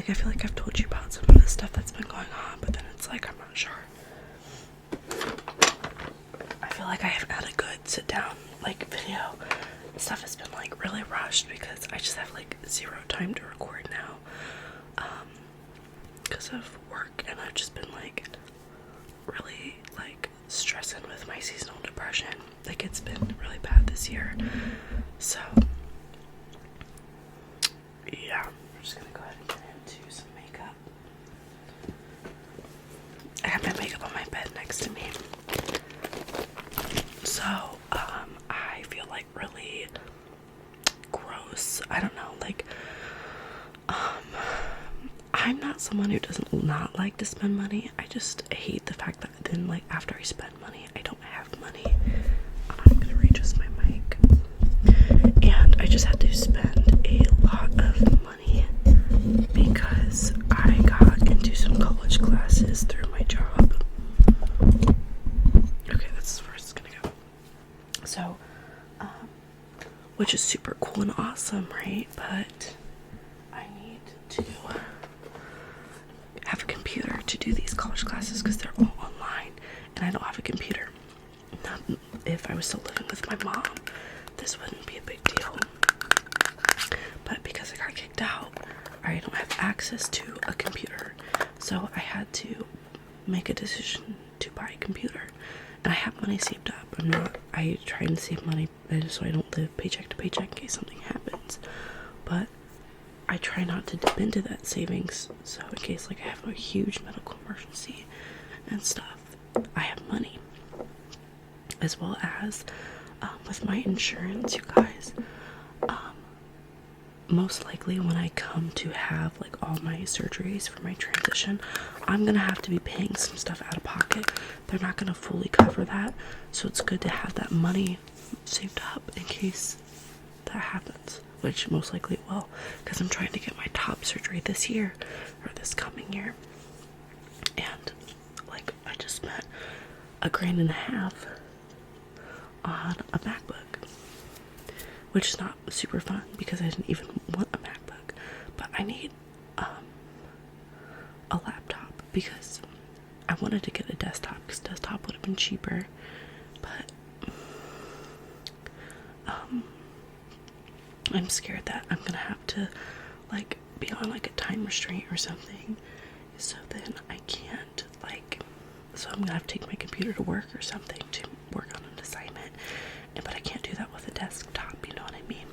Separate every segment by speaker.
Speaker 1: like, I feel like I've told you about some of the stuff that's been going on, but then it's like, I'm not sure. I feel like I haven't had a good sit down, like, video. Stuff has been, like, really rushed because I just have, like, zero time to record now. Because of work, and I've just been, like, really, like, stressing with my seasonal depression. Like, it's been really bad this year. So, yeah, I'm just gonna go ahead and get into some makeup. I have my makeup on my bed next to me. So, I feel like really gross. I don't know, like, I'm not someone who doesn't not like to spend money. I just hate the fact that then, like, after I spend money, I don't have money. I'm gonna readjust my mic. And I just had to spend a lot of money because I got into some college classes through my job. Okay, that's as far as it's gonna go. So, which is super cool and awesome, right? But I need to have a computer to do these college classes because they're all online, and I don't have a computer. Now, if I was still living with my mom, this wouldn't be a big deal. But because I got kicked out, I don't have access to a computer. So I had to make a decision to buy a computer. And I have money saved up. I try and save money so I don't live paycheck to paycheck in case something happens. But I try not to dip into that savings, so in case, like, I have a huge medical emergency and stuff, I have money. As well as with my insurance, you guys, most likely when I come to have, like, all my surgeries for my transition, I'm gonna have to be paying some stuff out of pocket. They're not gonna fully cover that, so it's good to have that money saved up in case that happens, which most likely it will, because I'm trying to get my top surgery this year, or this coming year. And, like, I just spent $1.50 on a MacBook, which is not super fun because I didn't even want a MacBook, but I need a laptop because I wanted to get a desktop because desktop would have been cheaper, but I'm scared that I'm gonna have to, like, be on, like, a time restraint or something, so then I can't, like, so I'm gonna have to take my computer to work or something to work on an assignment, but I can't do that with a desktop, you know what I mean?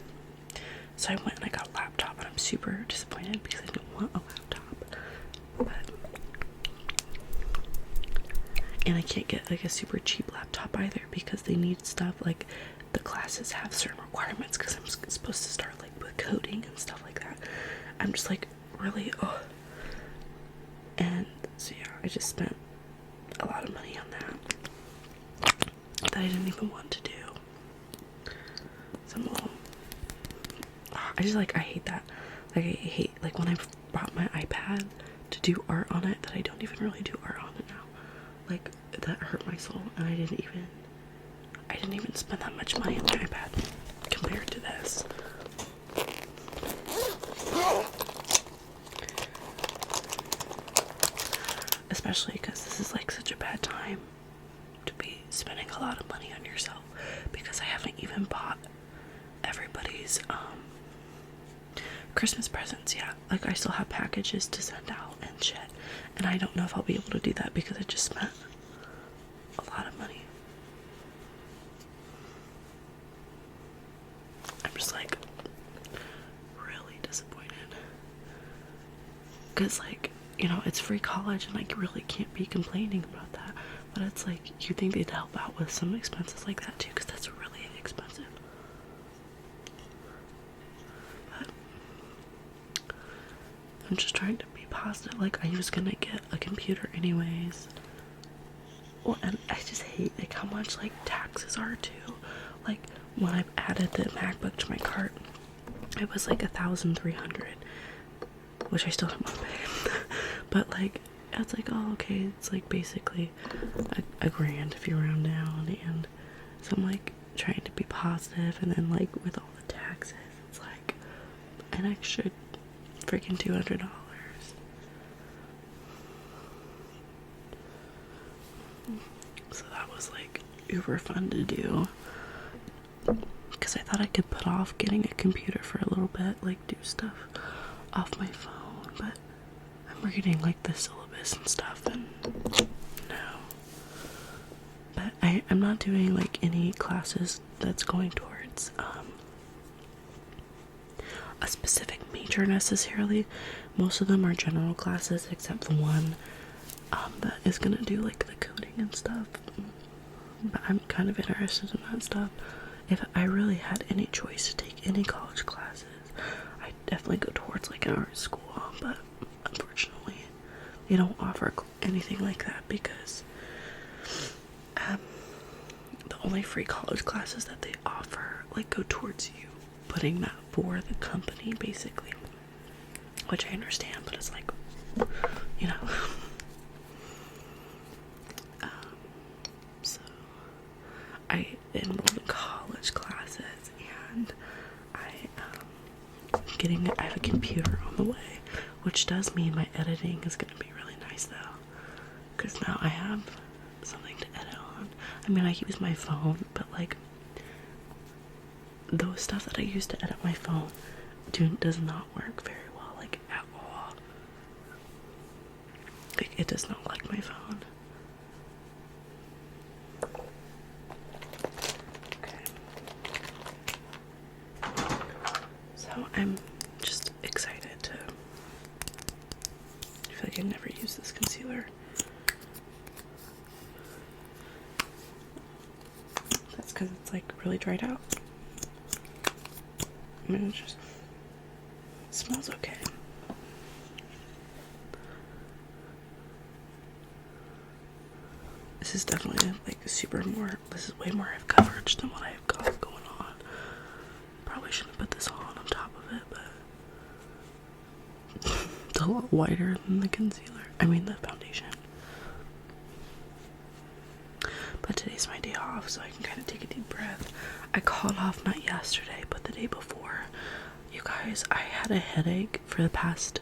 Speaker 1: So I went and I got a laptop, and I'm super disappointed because I didn't want a laptop, and I can't get, like, a super cheap laptop either because they need stuff, like, the classes have certain requirements because I'm supposed to start, like, with coding and stuff like that. I'm just, like, really, and so yeah, I just spent a lot of money on that I didn't even want to do. So I just, like, I hate that. Like, I hate, like, when I brought my iPad to do art on it, that I don't even really do art on it now. Like, that hurt my soul, and I didn't even spend that much money on my iPad compared to this. Especially because this is, like, such a bad time to be spending a lot of money on yourself, because I haven't even bought everybody's Christmas presents yet. Like, I still have packages to send out and shit, and I don't know if I'll be able to do that because I just spent a lot of money. I'm just, like, really disappointed because, like, you know, it's free college and I really can't be complaining about that, but it's like, you think they'd help out with some expenses like that too, because that's really expensive. But I'm just trying to be positive. Like, I was gonna get a computer anyways. Well, and I just hate, like, how much, like, taxes are too. Like, when I added the MacBook to my cart, it was like $1,300, which I still don't want to pay. But, like, it's like, oh, okay, it's like basically a grand if you round down. And so I'm, like, trying to be positive, and then, like, with all the taxes, it's like an extra freaking $200. So that was like uber fun to do. Because I thought I could put off getting a computer for a little bit, like do stuff off my phone, but I'm reading like the syllabus and stuff, and no. But I'm not doing like any classes that's going towards a specific major necessarily. Most of them are general classes, except the one that is gonna do like the coding and stuff. But I'm kind of interested in that stuff. If I really had any choice to take any college classes, I'd definitely go towards like an art school, but unfortunately they don't offer anything like that because the only free college classes that they offer like go towards you putting that for the company basically, which I understand, but it's like, you know. So I enrolled in college classes, and I have a computer on the way, which does mean my editing is going to be really nice though, because now I have something to edit on. I mean, I use my phone, but like those stuff that I use to edit my phone does not work very well, like at all. Like it does not like my phone. So I'm just excited to, I feel like I never use this concealer. That's because it's like really dried out. I mean, it smells okay. This is definitely like this is way more coverage than what I've got going on. Probably shouldn't put this on top of it, but it's a lot whiter than the concealer. I mean the foundation. But today's my day off, so I can kind of take a deep breath. I called off not yesterday, but the day before. You guys, I had a headache for the past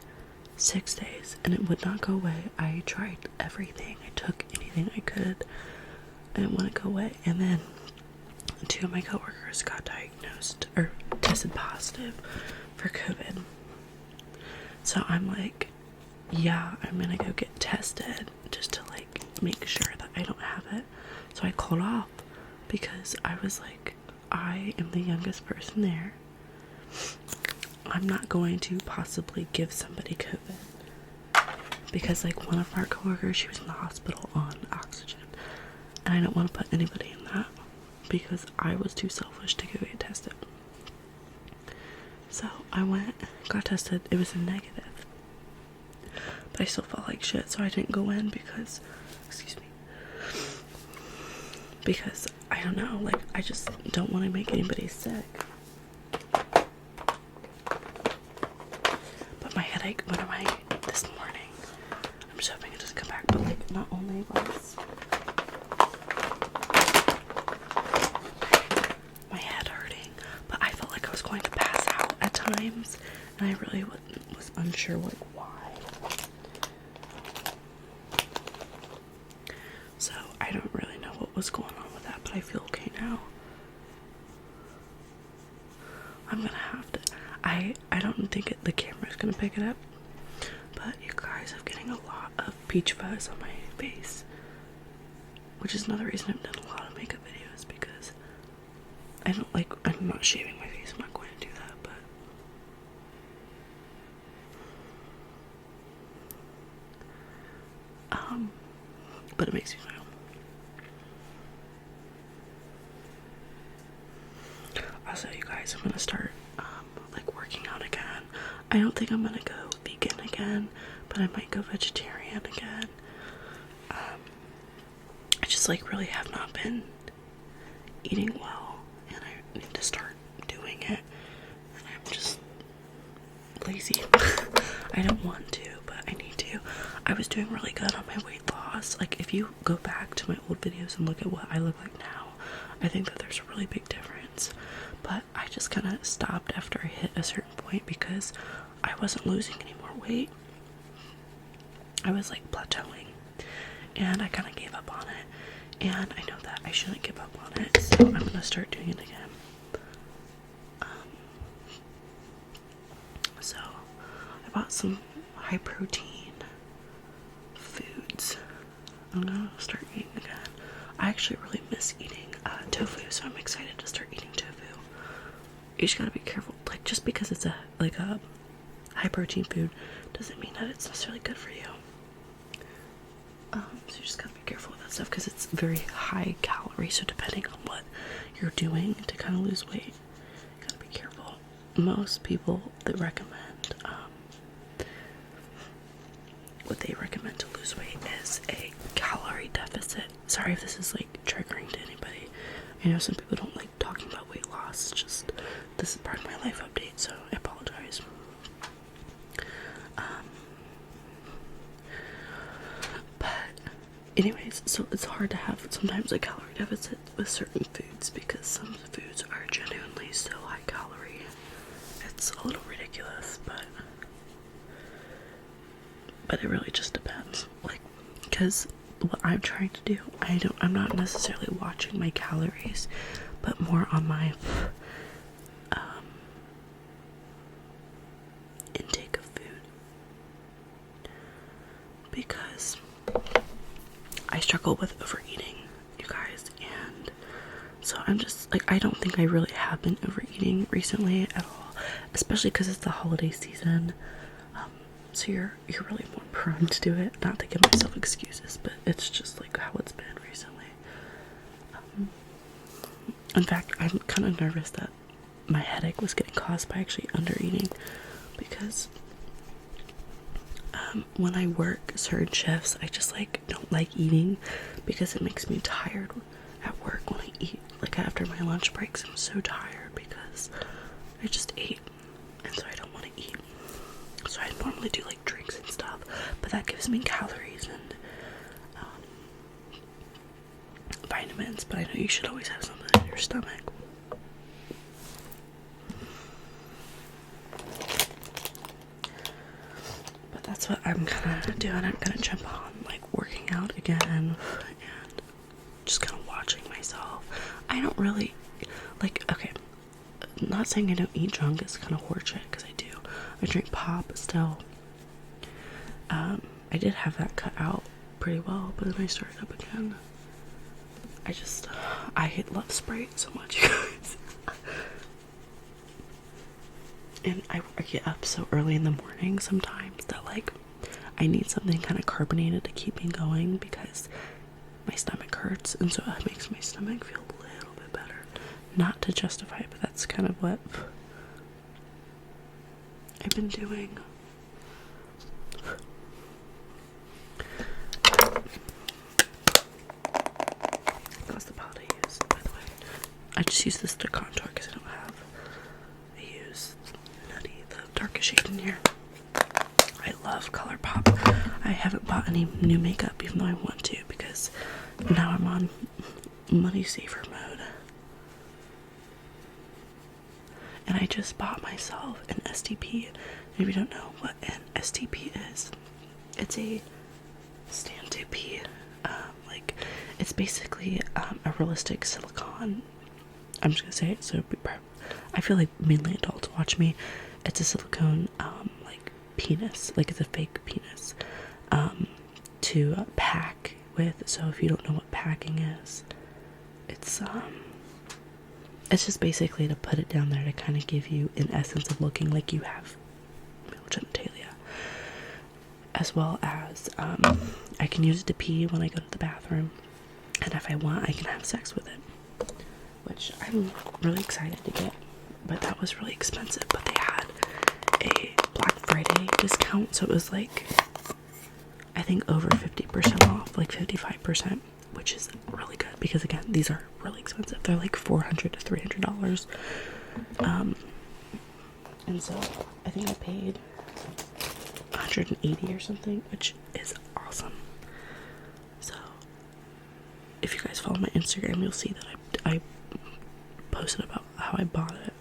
Speaker 1: 6 days, and it would not go away. I tried everything. I took anything I could, and it wouldn't go away. And then 2 of my coworkers got diagnosed, or tested positive for COVID. So I'm like, yeah, I'm gonna go get tested just to like make sure that I don't have it. So I called off because I was like, I am the youngest person there. I'm not going to possibly give somebody COVID, because like one of our coworkers, she was in the hospital on oxygen, and I don't want to put anybody in that because I was too selfish to go get tested. So I went, got tested. It was a negative, but I still felt like shit, so I didn't go in because, excuse me, because I don't know, like I just don't want to make anybody sick. But my headache went away this morning. I'm just hoping it doesn't come back. But like, not only was my head hurting, but I felt like I was going to pass out at times, and I really was unsure like why. So I don't really know what was going on with that, but I feel okay now. I'm gonna have to. I don't think the camera's gonna pick it up, but you guys, I'm getting a lot of peach fuzz on my face, which is another reason I've done a lot of makeup videos, because I'm not shaving my face. I'm not going to do that, but it makes me smile. Also, you guys, I'm gonna start like working out again. I don't think I'm gonna go vegan again, but I might go vegetarian again. I just like really have not been eating well, and I need to start doing it, and I'm just lazy. I don't want to, but I need to. I was doing really good on my weight loss. Like if you go back to my old videos and look at what I look like now, I think that there's a really big difference. But I just kind of stopped after I hit a certain point because I wasn't losing any more weight. I was like plateauing, and I kind of gave up on it, and I know that I shouldn't give up on it, so I'm gonna start doing it again. So I bought some high protein foods. I'm gonna start eating again. I actually really miss eating tofu, so I'm excited to start eating tofu. You just gotta be careful, like, just because it's a high protein food doesn't mean that it's necessarily good for you. So you just gotta be careful with that stuff because it's very high calorie, so depending on what you're doing to kind of lose weight, you gotta be careful. Most people that recommend what they recommend to lose weight is a calorie deficit. Sorry if this is like triggering to anybody. I know some people don't like talking about weight loss. It's just, this is part of my life update, so I apologize. But anyways, so it's hard to have sometimes a calorie deficit with certain foods because some foods are genuinely so high calorie. It's a little ridiculous, but it really just depends. Like, because what I'm trying to do, I'm not necessarily watching my calories, but more on my intake of food, because I struggle with overeating, you guys, and so I'm just like, I don't think I really have been overeating recently at all, especially because it's the holiday season. So you're really more prone to do it. Not to give myself excuses, but it's just like how it's been recently. In fact, I'm kind of nervous that my headache was getting caused by actually undereating, because when I work certain shifts, I just like don't like eating because it makes me tired at work when I eat. Like after my lunch breaks, I'm so tired because I just ate, and so I don't want to eat. So I normally do like drinks and stuff, but that gives me calories and vitamins, but I know you should always have something in your stomach. But that's what I'm gonna do, and I'm gonna jump on like working out again and just kind of watching myself. I don't really like, okay, not saying I don't eat junk is kind of horseshit, because I do. I drink pop still. I did have that cut out pretty well, but then I started up again. I love Sprite so much, you guys. And I get up so early in the morning sometimes that like I need something kind of carbonated to keep me going because my stomach hurts, and so it makes my stomach feel a little bit better. Not to justify it, but that's kind of what I've been doing. That's the palette I use, by the way. I just use this to contour because I don't have. I use Nutty, the darkest shade in here. I love ColourPop. I haven't bought any new makeup, even though I want to, because now I'm on money saver mode. And I just bought myself an STP. And if you don't know what an STP is, it's a stand to pee. Like, it's basically a realistic silicone. I'm just gonna say it, so I feel like mainly adults watch me. It's a silicone, like, penis. Like, it's a fake penis. To pack with. So if you don't know what packing is, it's just basically to put it down there to kind of give you an essence of looking like you have male genitalia, as well as I can use it to pee when I go to the bathroom, and if I want I can have sex with it, which I'm really excited to get. But that was really expensive, but they had a Black Friday discount, so it was like I think over 50% off, like 55%, which is really good because again, these are really expensive. They're like $400 to $300. And so I think I paid $180 or something, which is awesome. So if you guys follow my Instagram, you'll see that I posted about how I bought it.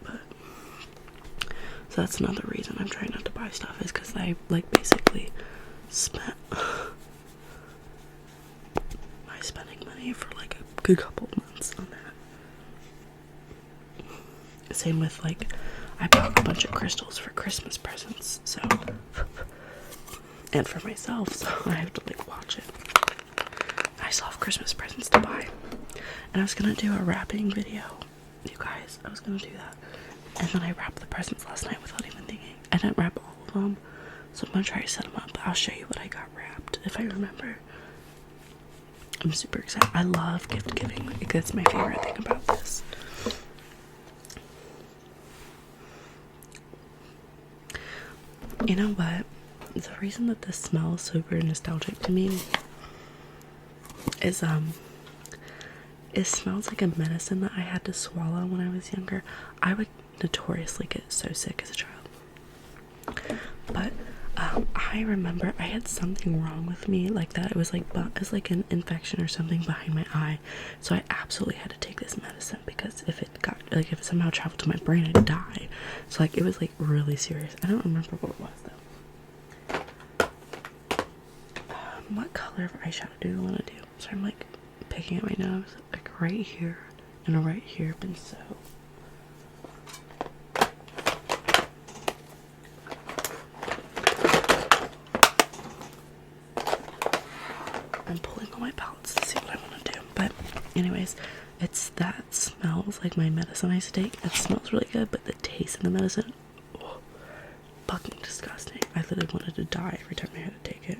Speaker 1: But so that's another reason I'm trying not to buy stuff, is because I like basically spent my spending money for like a good couple months on that. Same with like, I bought a bunch of crystals for Christmas presents, so, and for myself, so I have to like watch it. I still have Christmas presents to buy, and I was gonna do a wrapping video, you guys. I was gonna do that, and then I wrapped the presents last night without even thinking. I didn't wrap all of them, so I'm gonna try to set them up. I'll show you what I got wrapped if I remember. I'm super excited. I love gift giving. Like, that's my favorite thing about this. You know what? The reason that this smells super nostalgic to me is it smells like a medicine that I had to swallow when I was younger. I would notoriously get so sick as a child, but I remember I had something wrong with me like that. It was like an infection or something behind my eye, so I absolutely had to take this medicine, because if it somehow traveled to my brain, I'd die. So like, it was like really serious. I don't remember what it was though. What color of eyeshadow do I want to do? So I'm like picking at my nose, like right here and right here, and so I'm pulling on my palettes to see what I want to do. But anyways, that smells like my medicine I used to take. It smells really good, but the taste of the medicine, oh, fucking disgusting. I literally wanted to die every time I had to take it.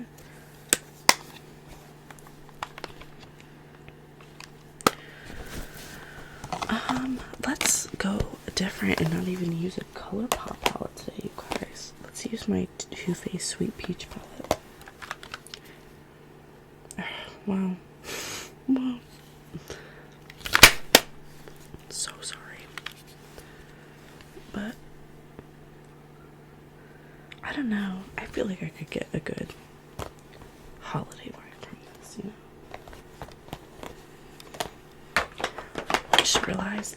Speaker 1: Let's go different and not even use a ColourPop palette today, you guys. Let's use my Too Faced Sweet Peach palette. Wow. Wow. So sorry. But I don't know. I feel like I could get a good holiday vibe from this, you know. I just realized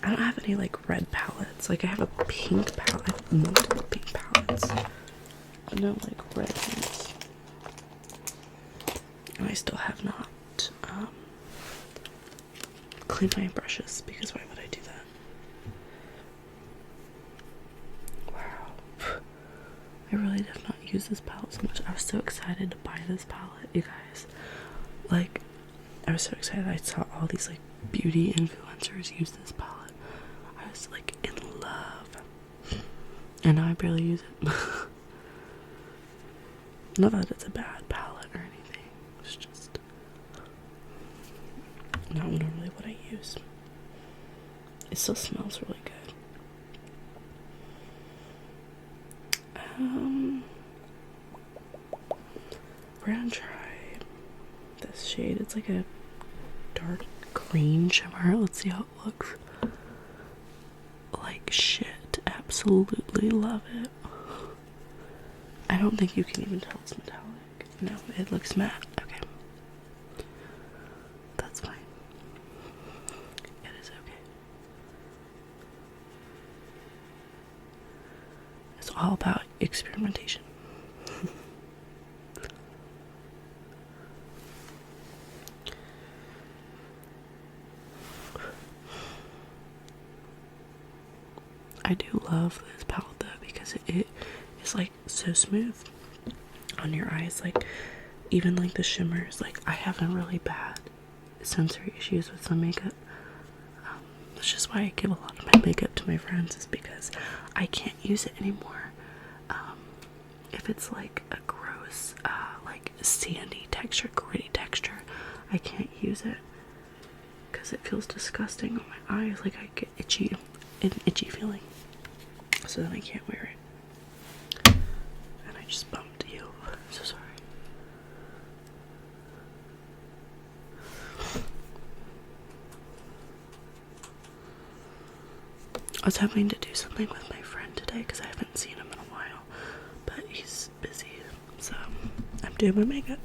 Speaker 1: I don't have any like red palettes. Like, I have a pink palette. I have multiple pink palettes, but no like red ones. And I still have not cleaned my brushes, because why would I do that? Wow. I really did not use this palette so much. I was so excited to buy this palette, you guys. Like, I was so excited. I saw all these like beauty influencers use this palette. I was like in love. And now I barely use it. Not that it's a bad palette or anything. It's just not normally what I use. It still smells really good. We're gonna try this shade. It's like a dark green shimmer. Let's see how it looks. Like shit. Absolutely love it. I don't think you can even tell it's metallic. No, it looks matte. Okay. That's fine. It is okay. It's all about experimentation. I do love this palette though, because it is like so smooth on your eyes. Like, even like the shimmers, like, I have a really bad sensory issues with some makeup. That's just why I give a lot of my makeup to my friends, is because I can't use it anymore. If it's like a gross like sandy texture, gritty texture, I can't use it because it feels disgusting on my eyes. Like, I get an itchy feeling, so then I can't wear it. And I just bumped you. I'm so sorry. I was having to do something with my friend today because I haven't seen him in a while, but he's busy, so I'm doing my makeup.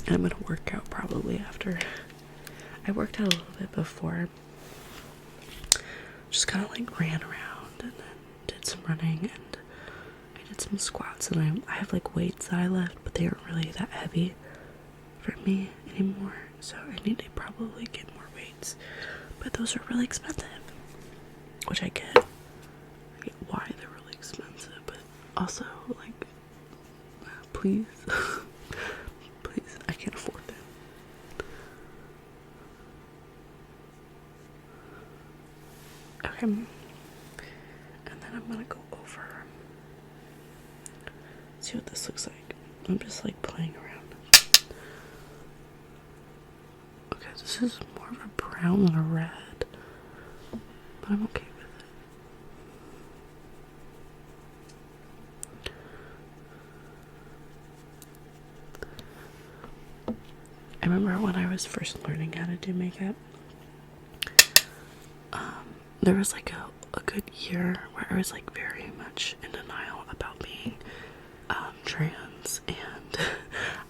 Speaker 1: And I'm gonna work out probably after. I worked out a little bit before, just kind of like ran around and then did some running, and I did some squats, and I have like weights that I left, but they aren't really that heavy for me anymore, so I need to probably get more weights, but those are really expensive, which I get why they're really expensive, but also like please please, I can't afford them. Okay, and then I'm gonna go over, see what this looks like. I'm just like playing around. Okay, this is more of a brown than a red, but I'm okay with it. I remember when I was first learning how to do makeup, there was like a good year where I was like very much in denial about being trans, and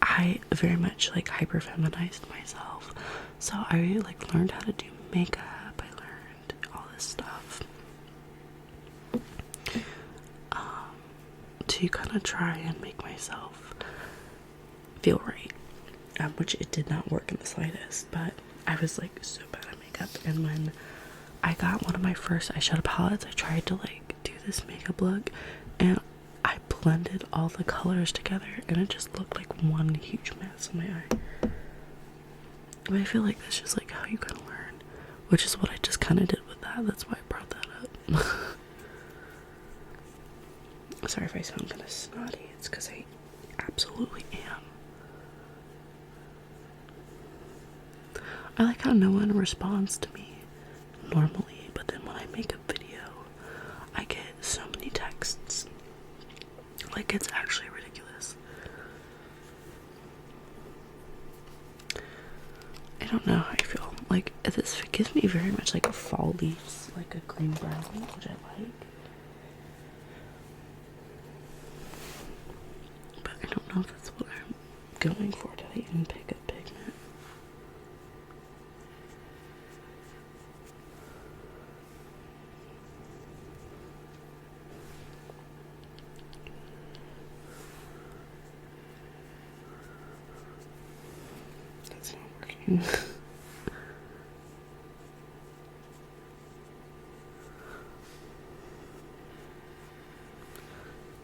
Speaker 1: I very much like hyper feminized myself, so I like learned how to do makeup, I learned all this stuff to kind of try and make myself feel right, which it did not work in the slightest, but I was like so bad at makeup. And when I got one of my first eyeshadow palettes, I tried to like do this makeup look, and I blended all the colors together, and it just looked like one huge mess on my eye. But I feel like that's just like how you can learn, which is what I just kind of did with that. That's why I brought that up. Sorry if I sound kind of snotty. It's because I absolutely am. I like how no one responds to me normally, but then when I make a video, I get so many texts. Like, it's actually ridiculous. I don't know how I feel. Like, this gives me very much like a fall leaves, like a green brown, which I like. But I don't know if that's what I'm going for. Did I even pick up pigment? That's not working.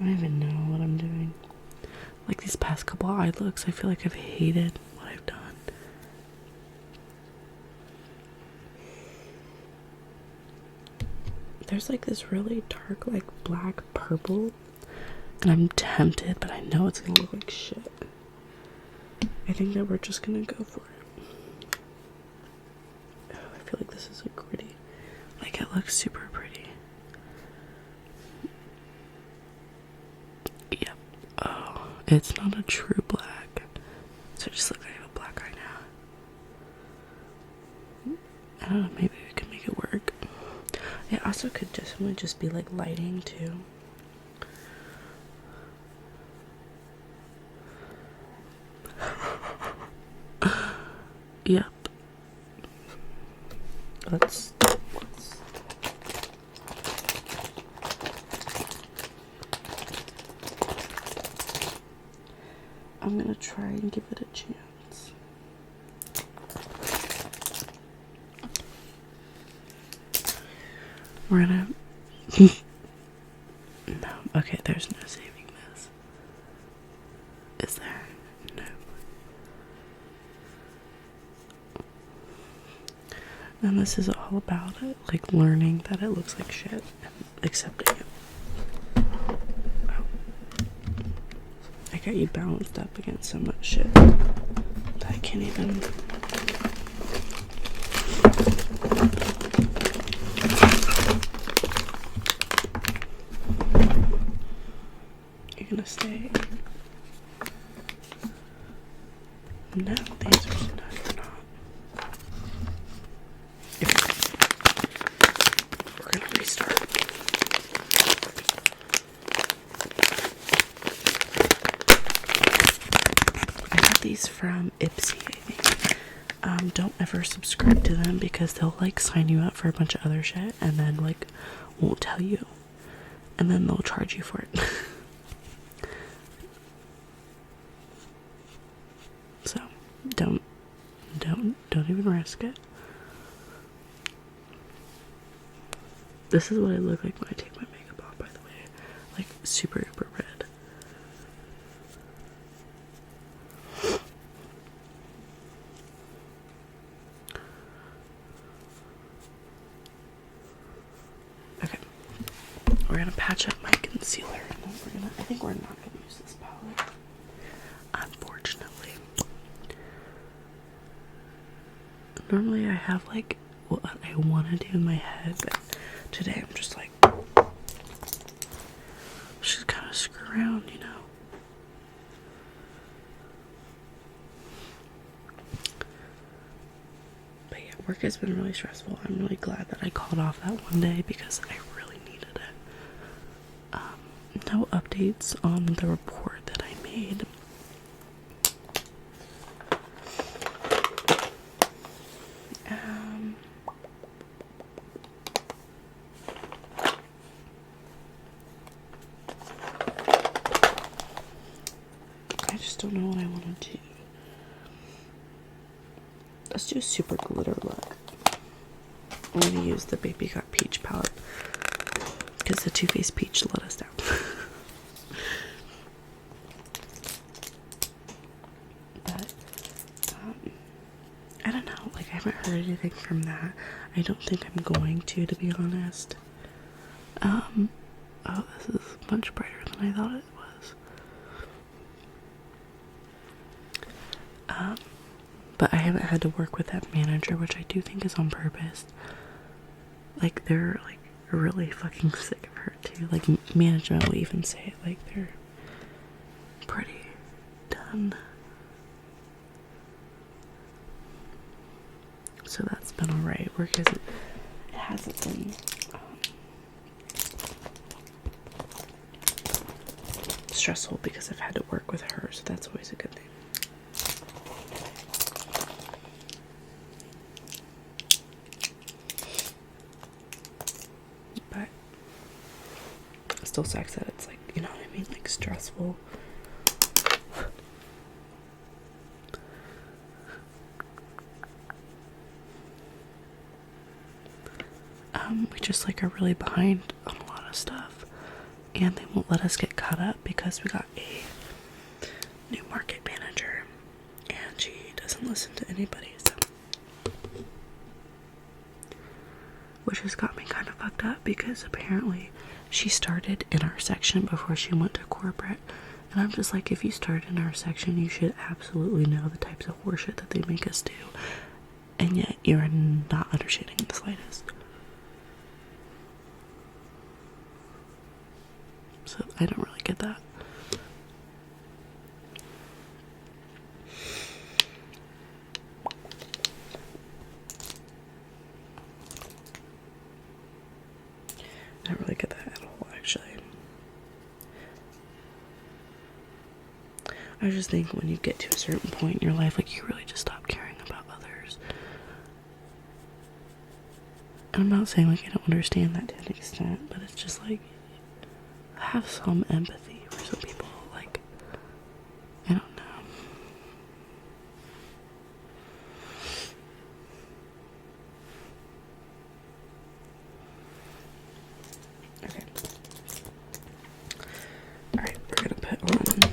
Speaker 1: I don't even know what I'm doing. Like, these past couple eye looks, I feel like I've hated what I've done. There's like this really dark, like black purple, and I'm tempted, but I know it's gonna look like shit. I think that we're just gonna go for it. Oh, I feel like this is a gritty. Like, it looks super pretty. Yep. Oh, it's not a true black. So I just look like I have a black eye now. I don't know, maybe we can make it work. It also could definitely just be like lighting too. Yep. Let's I'm gonna try and give it a chance. We're gonna no, okay, there's no saving this. Is there? No. And this is all about it, like learning that it looks like shit and accepting it. Oh. I got you balanced up against so much shit that I can't even. You're gonna stay. No, the answer is no, you're not. We're gonna restart. I got these from Ipsy, I think. Don't ever subscribe to them because they'll like sign you up for a bunch of other shit and then like won't tell you, and then they'll charge you for it. So don't even risk it. This is what I look like when I take my makeup off, by the way. Like super duper red. Okay. We're gonna patch up my concealer and then I think we're not gonna use this palette. Unfortunately. Normally I have like what I want to do in my head, but today I'm just like, just kind of screw around, you know. But yeah, work has been really stressful. I'm really glad that I called off that one day because I really needed it. No updates on the report that I made. I just don't know what I want to do. Let's do a super glitter look. I'm going to use the Baby Got Peach palette because the Too Faced Peach let us down. But, I don't know. Like, I haven't heard anything from that. I don't think I'm going to be honest. Oh, this is much brighter than I thought it was. But I haven't had to work with that manager, which I do think is on purpose. Like, they're, like, really fucking sick of her, too. Like, management will even say it. Like, they're pretty done. So that's been alright. Work isn't, it hasn't been, stressful because I've had to work with her, so that's always a good thing. But it still sucks that it's like, you know what I mean, like stressful. We just like are really behind on a lot of stuff, and they won't let us get caught up because we got a new market manager and she doesn't listen to anybody, so, which has got me kind of fucked up because apparently she started in our section before she went to corporate, and I'm just like, if you start in our section you should absolutely know the types of horseshit that they make us do, and yet you're not understanding the slightest. So I don't really get that. I don't really get that at all, actually. I just think when you get to a certain point in your life, like, you really just stop caring about others. And I'm not saying, like, I don't understand that to an extent, but it's just, like, have some empathy for some people, like, I don't know. Okay. Alright, we're gonna put on,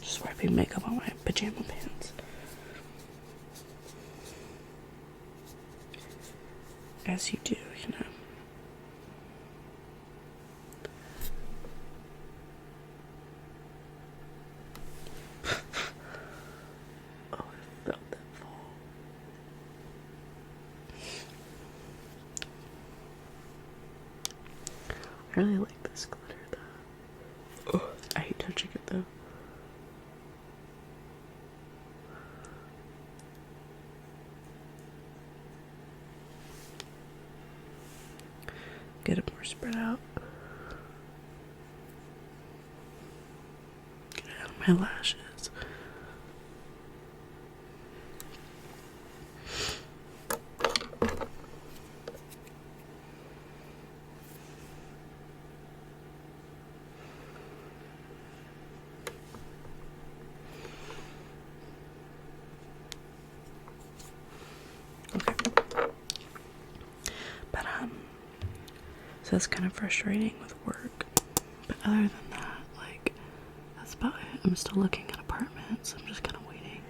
Speaker 1: just wiping makeup on my pajama pants. As you do, you know. Oh, I felt that fall. I really like this glitter though. Oh, I hate touching it though. Get it more spread out. Get it out of my lashes. So that's kind of frustrating with work. But other than that, like, that's about it. I'm still looking at apartments. I'm just kind of waiting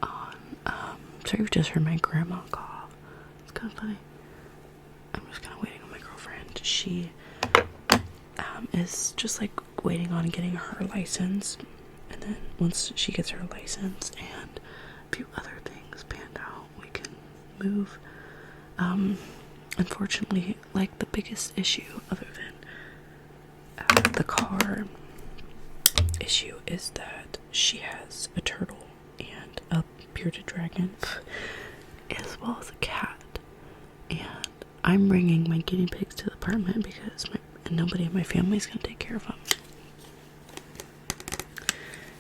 Speaker 1: on, sorry, you've just heard my grandma cough. It's kind of funny. I'm just kind of waiting on my girlfriend. She, is just like waiting on getting her license. And then once she gets her license and a few other things panned out, we can move. Unfortunately, like, the biggest issue other than the car issue is that she has a turtle and a bearded dragon as well as a cat, and I'm bringing my guinea pigs to the apartment because nobody in my family is going to take care of them.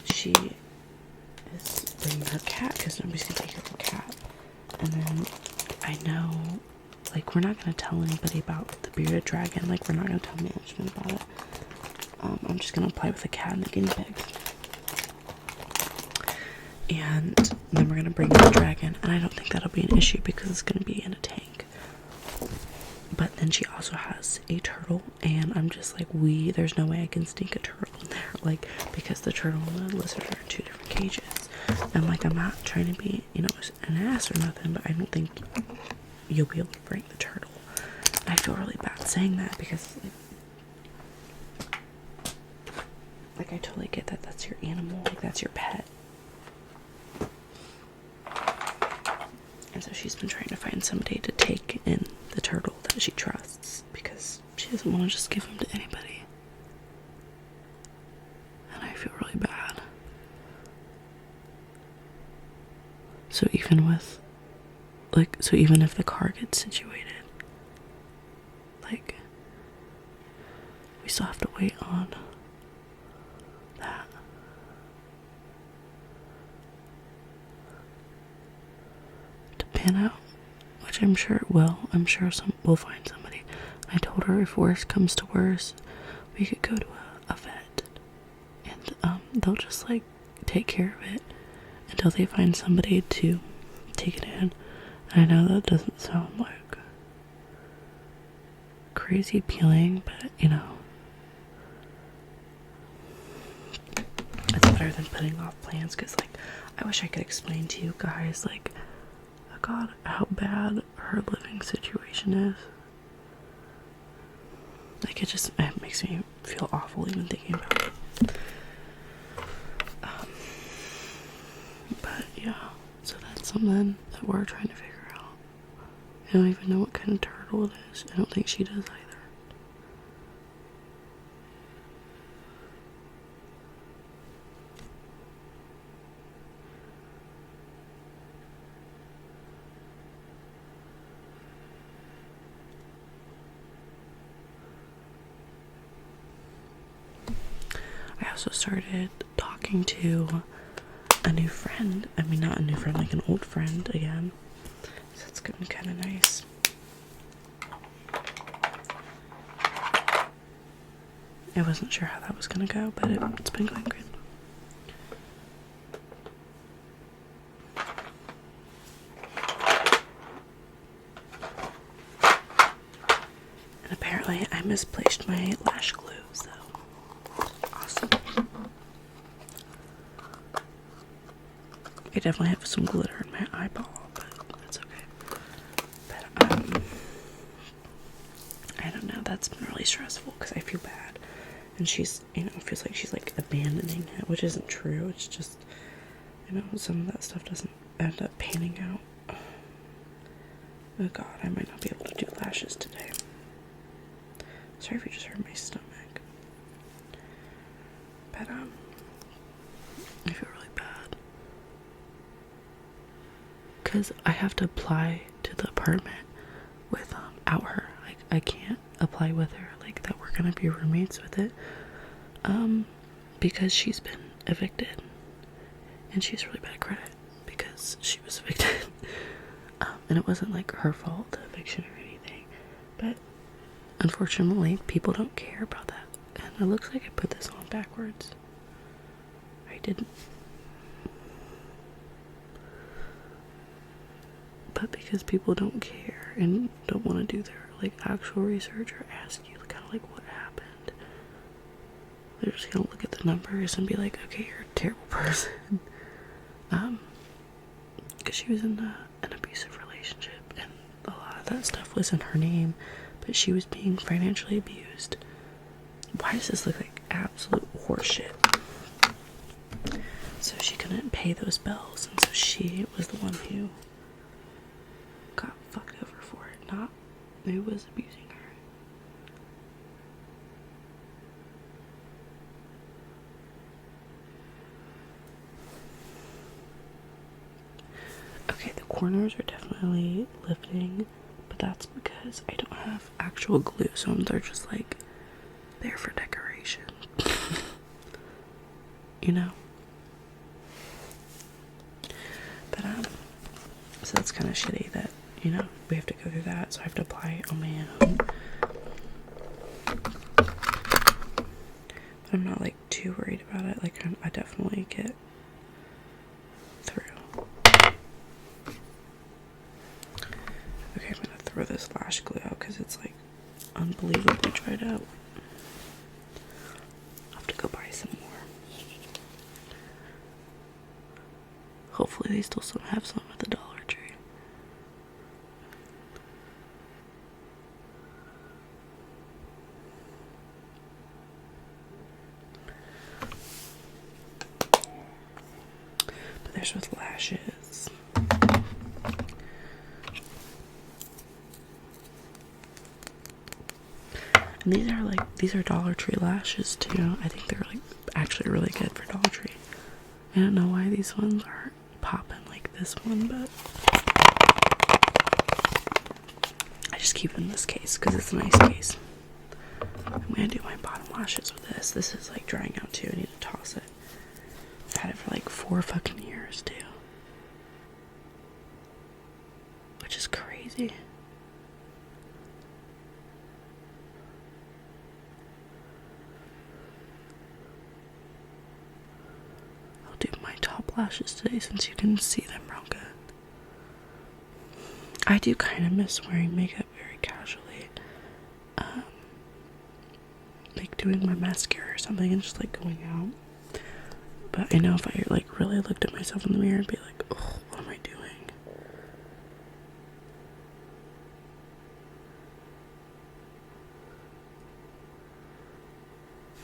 Speaker 1: She is bringing her cat because nobody's going to take care of her cat. And then I know, like, we're not going to tell anybody about the bearded dragon. Like, we're not going to tell management about it. I'm just going to apply with the cat and the guinea pigs. And then we're going to bring in the dragon. And I don't think that'll be an issue because it's going to be in a tank. But then she also has a turtle. And I'm just like, there's no way I can sneak a turtle in there. Like, because the turtle and the lizard are in 2 different cages. And, like, I'm not trying to be, an ass or nothing. But I don't think you'll be able to bring the turtle. And I feel really bad saying that because, like, I totally get that that's your animal, like, that's your pet. And so she's been trying to find somebody to take in the turtle that she trusts because she doesn't want to just give him to anybody. And I feel really bad. So even if the car gets situated, like, we still have to wait on that. To pan out, which I'm sure it will. I'm sure we'll find somebody. I told her if worse comes to worse, we could go to a vet, and they'll just, like, take care of it until they find somebody to take it in. And I know that doesn't sound like crazy appealing, but it's better than putting off plans, because, like, I wish I could explain to you guys, like, oh God, how bad her living situation is. Like, it makes me feel awful even thinking about it. But yeah, so that's something that we're trying to figure out. I don't even know what kind of turtle it is. I don't think she does either. I also started talking to a new friend. I mean, not a new friend, like an old friend again. So it's gonna be kind of nice. I wasn't sure how that was gonna go, but it's been going good. And apparently I misplaced my lash glue, so awesome. I definitely have some glitter in my eyeball, but that's okay. But I don't know, that's been really stressful because I feel bad. And she's, feels like she's, like, abandoning it, which isn't true. It's just, some of that stuff doesn't end up panning out. Oh God, I might not be able to do lashes today. Sorry if you just heard my stomach. But, I feel really bad. Because I have to apply to the apartment without her. Like, I can't apply with her, like, that we're gonna be roommates with it. Because she's been evicted. And she has really bad credit because she was evicted. And it wasn't, like, her fault, the eviction or anything. But unfortunately, people don't care about that. And it looks like I put this on backwards. I didn't. But but because people don't care and don't want to do their like actual research or ask you kind of like what happened, they're just gonna look at the numbers and be like, okay, you're a terrible person. Because she was in an abusive relationship and a lot of that stuff was in her name, but she was being financially abused. Why does this look like absolute horseshit? So she couldn't pay those bills, and so she was the one who got fucked over for it, not who was abusing her. Okay, the corners are definitely lifting, but that's because I don't have actual glue, so they're just like there for decoration. You know? But so that's kind of shitty that, you know, we have to go through that, so I have to apply it on my own. But I'm not like too worried about it. Like I definitely get through. Okay, I'm gonna throw this lash glue out because it's like unbelievably dried out. I'll have to go buy some more. Hopefully they still have some at the Dollar Tree. But there's with lashes. And these are Dollar Tree lashes too. I think they're like actually really good for Dollar Tree. I don't know why these ones aren't popping like this one, but I just keep it in this case because it's a nice case. I'm gonna do my bottom lashes with this. This is like drying out too. I need to toss it. I've had it for like 4 fucking years too, which is crazy. I'll do my top lashes today since you can see them real good. I do kind of miss wearing makeup very casually. Like doing my mascara or something and just like going out. But I know if I like really looked at myself in the mirror and be like, oh, what am I doing?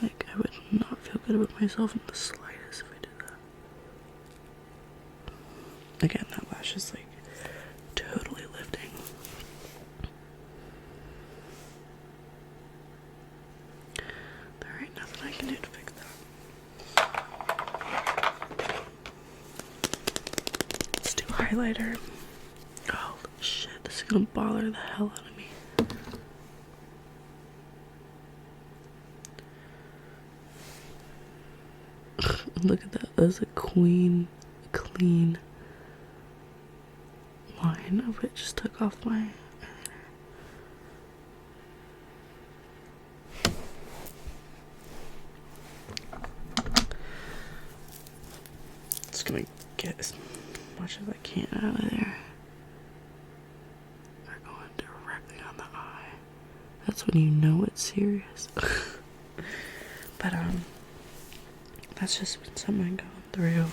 Speaker 1: Like I would not feel good about myself in the slightest if I did that. Again, that lash is like totally lifting. There ain't nothing I can do to fix that. Let's do highlighter. Oh shit, this is gonna bother the hell out of me. Look at that, that's a clean line of it. Just took off my just gonna get as much as I can out of there. They're going directly on the eye. That's when you know it's serious. But that's just been something I'm going through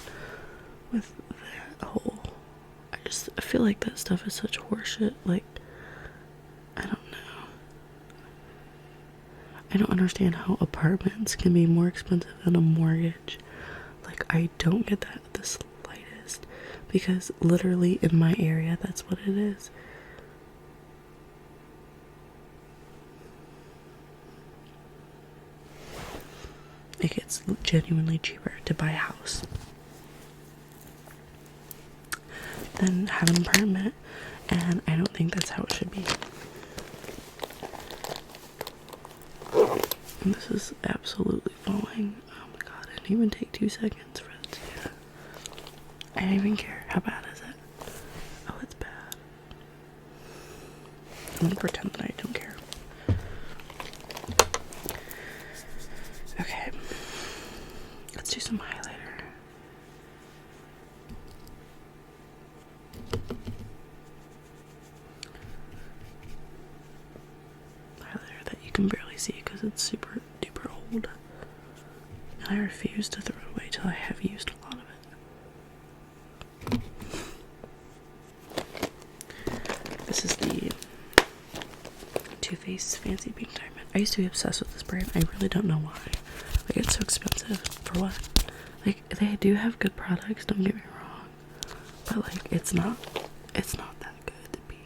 Speaker 1: with that whole. I feel like that stuff is such horseshit. Like, I don't know. I don't understand how apartments can be more expensive than a mortgage. Like, I don't get that the slightest. Because literally in my area, that's what it is. It gets genuinely cheaper to buy a house than have an apartment, and I don't think that's how it should be. And this is absolutely falling. Oh my god, it didn't even take 2 seconds for it to do that. I don't even care. How bad is it? Oh, it's bad. I'm gonna pretend that I don't care. Okay, let's do some highlighter. can barely see because it's super duper old. And I refuse to throw it away till I have used a lot of it. This is the Too Faced Fancy Pink Diamond. I used to be obsessed with this brand. I really don't know why. Like, it's so expensive. For what? Like, they do have good products, don't get me wrong. But, like, it's not that good to be,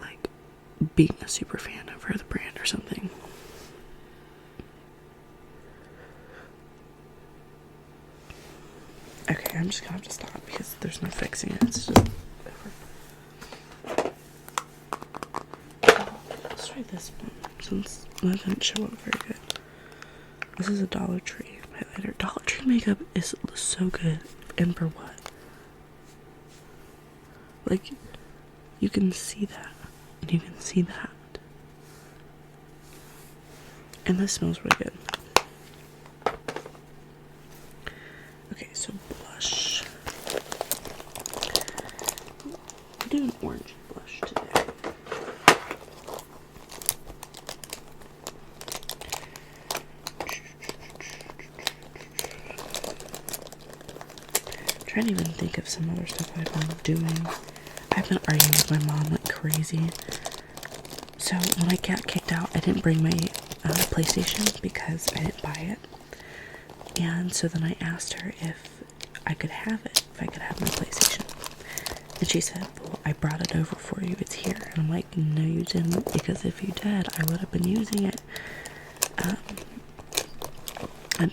Speaker 1: like, being a super fan of the brand or something. Okay, I'm just gonna have to stop because there's no fixing it. It's just over. Let's try this one since that didn't show up very good. This is a Dollar Tree highlighter. Dollar Tree makeup is so good. And for what? Like, you can see that. And you can see that. And this smells really good. Okay, so blush. I'll do an orange blush today. I'm trying to even think of some other stuff I've been doing. I've been arguing with my mom like crazy. So when I got kicked out, I didn't bring my PlayStation because I didn't buy it. And so then I asked her if I could have it, if I could have my PlayStation. And she said, well, I brought it over for you, it's here. And I'm like, no you didn't, because if you did, I would have been using it.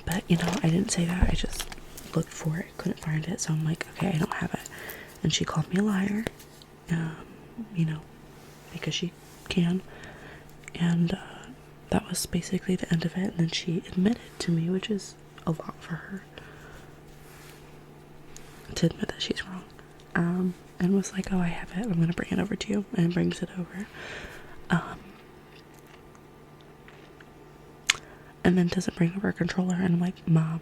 Speaker 1: But, you know, I didn't say that, I just looked for it, couldn't find it. So I'm like, okay, I don't have it. And she called me a liar, you know, because she can. And that was basically the end of it. And then she admitted to me, which is a lot for her to admit that she's wrong, and was like, oh, I have it, I'm gonna bring it over to you, and brings it over, and then doesn't bring over a controller. And I'm like, Mom,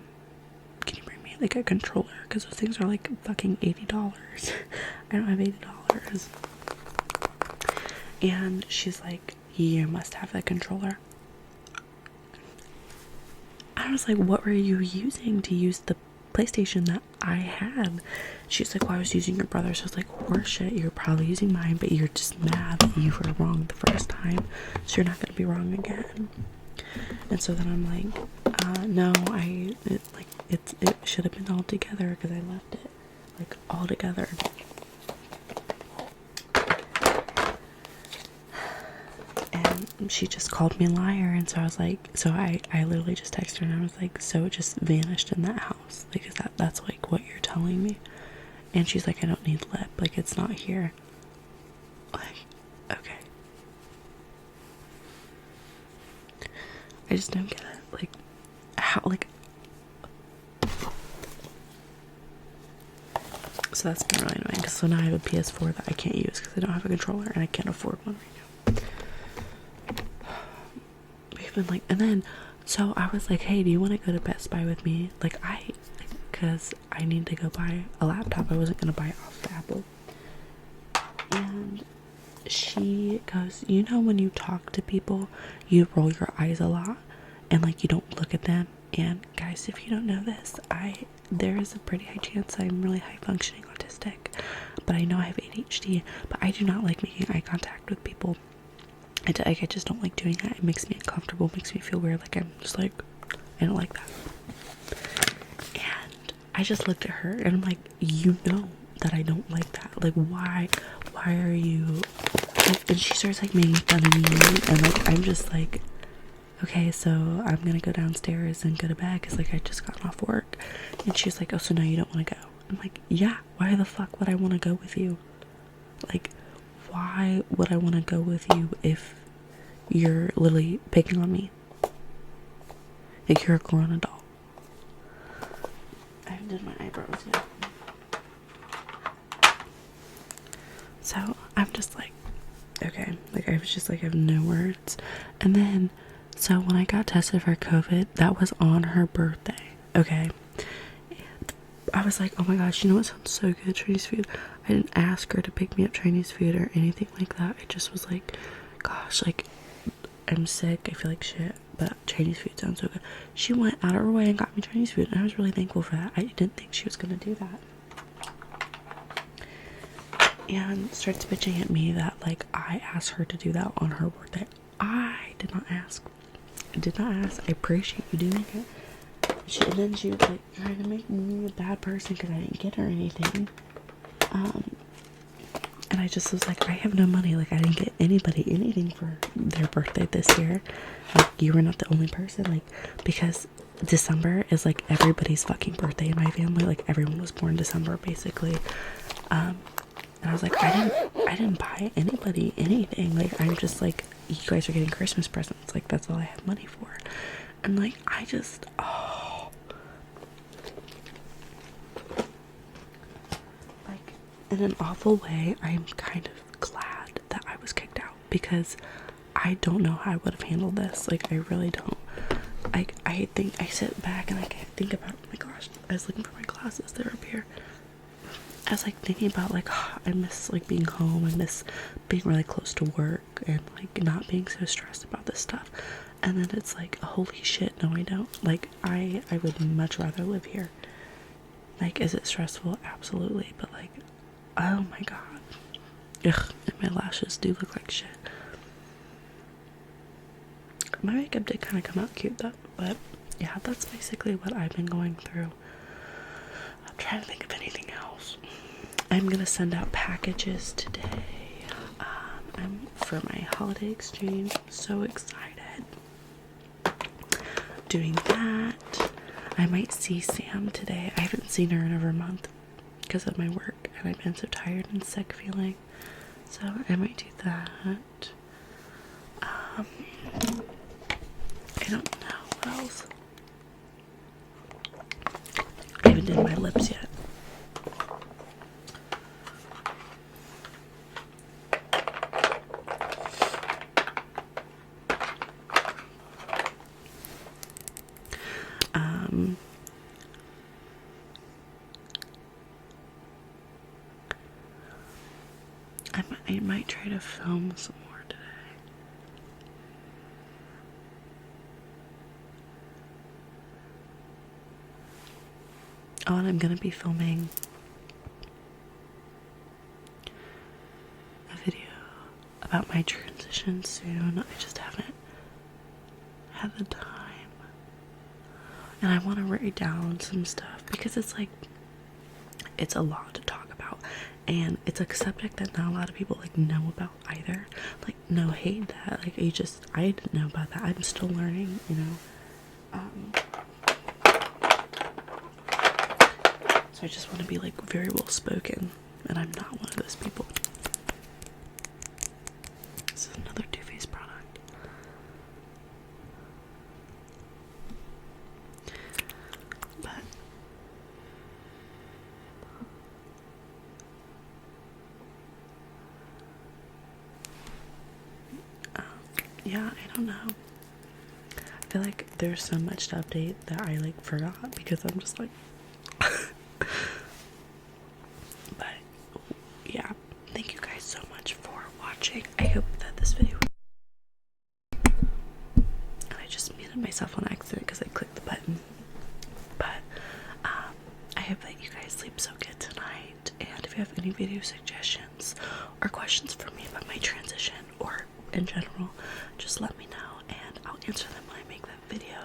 Speaker 1: can you bring me like a controller, because those things are like fucking $80. I don't have $80. And she's like, you must have that controller. I was like, what were you using to use the PlayStation that I had? She's like, well, I was using your brother's. So I was like, horseshit, you're probably using mine, but you're just mad that you were wrong the first time, so you're not going to be wrong again. And so then I'm like, no, it should have been all together, because I left it like all together. And she just called me a liar. And so I was like, so I literally just texted her and I was like, so it just vanished in that house, like, is that's like what you're telling me? And she's like, I don't need lip, like, it's not here. Like, okay, I just don't get it. Like, how, like, so that's been really annoying, because so now I have a PS4 that I can't use because I don't have a controller and I can't afford one right now. We've been like, and then, so I was like, hey, do you want to go to Best Buy with me? Like, because I need to go buy a laptop. I wasn't going to buy it off of Apple. And she goes, you know, when you talk to people, you roll your eyes a lot and like you don't look at them. And guys, if you don't know this, there is a pretty high chance I'm really high functioning autistic, but I know I have ADHD, but I do not like making eye contact with people. I just don't like doing that. It makes me uncomfortable, makes me feel weird, like I'm just like, I don't like that. And I just looked at her and I'm like, you know that I don't like that. Like, why are you, and she starts like making fun of me, and like, I'm just like, okay, so I'm gonna go downstairs and go to bed because like I just got off work. And she's like, oh, so now you don't want to go? I'm like, yeah, why the fuck would I want to go with you? Like, why would I want to go with you if you're literally picking on me? Like, you're a grown adult. I haven't done my eyebrows yet. So I'm just like, okay, like I was just like, I have no words. And then, so when I got tested for COVID, that was on her birthday, okay? And I was like, oh my gosh, you know what sounds so good, Chinese food? I didn't ask her to pick me up Chinese food or anything like that. I just was like, gosh, like, I'm sick, I feel like shit, but Chinese food sounds so good. She went out of her way and got me Chinese food, and I was really thankful for that. I didn't think she was gonna do that. And starts bitching at me that, like, I asked her to do that on her birthday. I did not ask. I appreciate you doing it. And then she was like trying to make me a bad person because I didn't get her anything. And I just was like, I have no money. Like, I didn't get anybody anything for their birthday this year. Like, you were not the only person. Like, because December is like everybody's fucking birthday in my family. Like, everyone was born December basically. And I was like, I didn't buy anybody anything. Like, I'm just like, you guys are getting Christmas presents. Like, that's all I have money for. And like, I just, like, in an awful way, I'm kind of glad that I was kicked out, because I don't know how I would have handled this. Like, I really don't. I think I sit back and I think about, oh my gosh, I was looking for my glasses, they're up here. I was like thinking about, like, I miss like being home, I miss being really close to work, and like not being so stressed about this stuff. And then it's like, holy shit, no I don't. Like, I would much rather live here. Like, is it stressful? Absolutely. But like, oh my god. Ugh, and my lashes do look like shit. My makeup did kind of come out cute though, but yeah, that's basically what I've been going through. I'm trying to think of anything else. I'm gonna send out packages today. I'm for my holiday exchange. I'm so excited. Doing that. I might see Sam today. I haven't seen her in over a month because of my work, and I've been so tired and sick feeling. So I might do that. I don't know what else. I haven't done my lips yet. I might try to film some more today. Oh, and I'm gonna be filming a video about my transition soon. I just haven't had the time. And I want to write down some stuff because it's like, it's a lot to talk about, and it's a subject that not a lot of people like know about either. Like, no hate that, like, I didn't know about that. I'm still learning, you know. So I just want to be like very well spoken, and I'm not one of those people. This is another Too Faced product. But yeah, I don't know. I feel like there's so much to update that I like forgot because I'm just like but yeah, thank you guys so much for watching. I hope that this video, and I just muted myself on accident because I clicked the button, but I hope that you guys sleep so good tonight. And if you have any video suggestions or questions for me about my transition or in general, just let me know and I'll answer them when I make that video.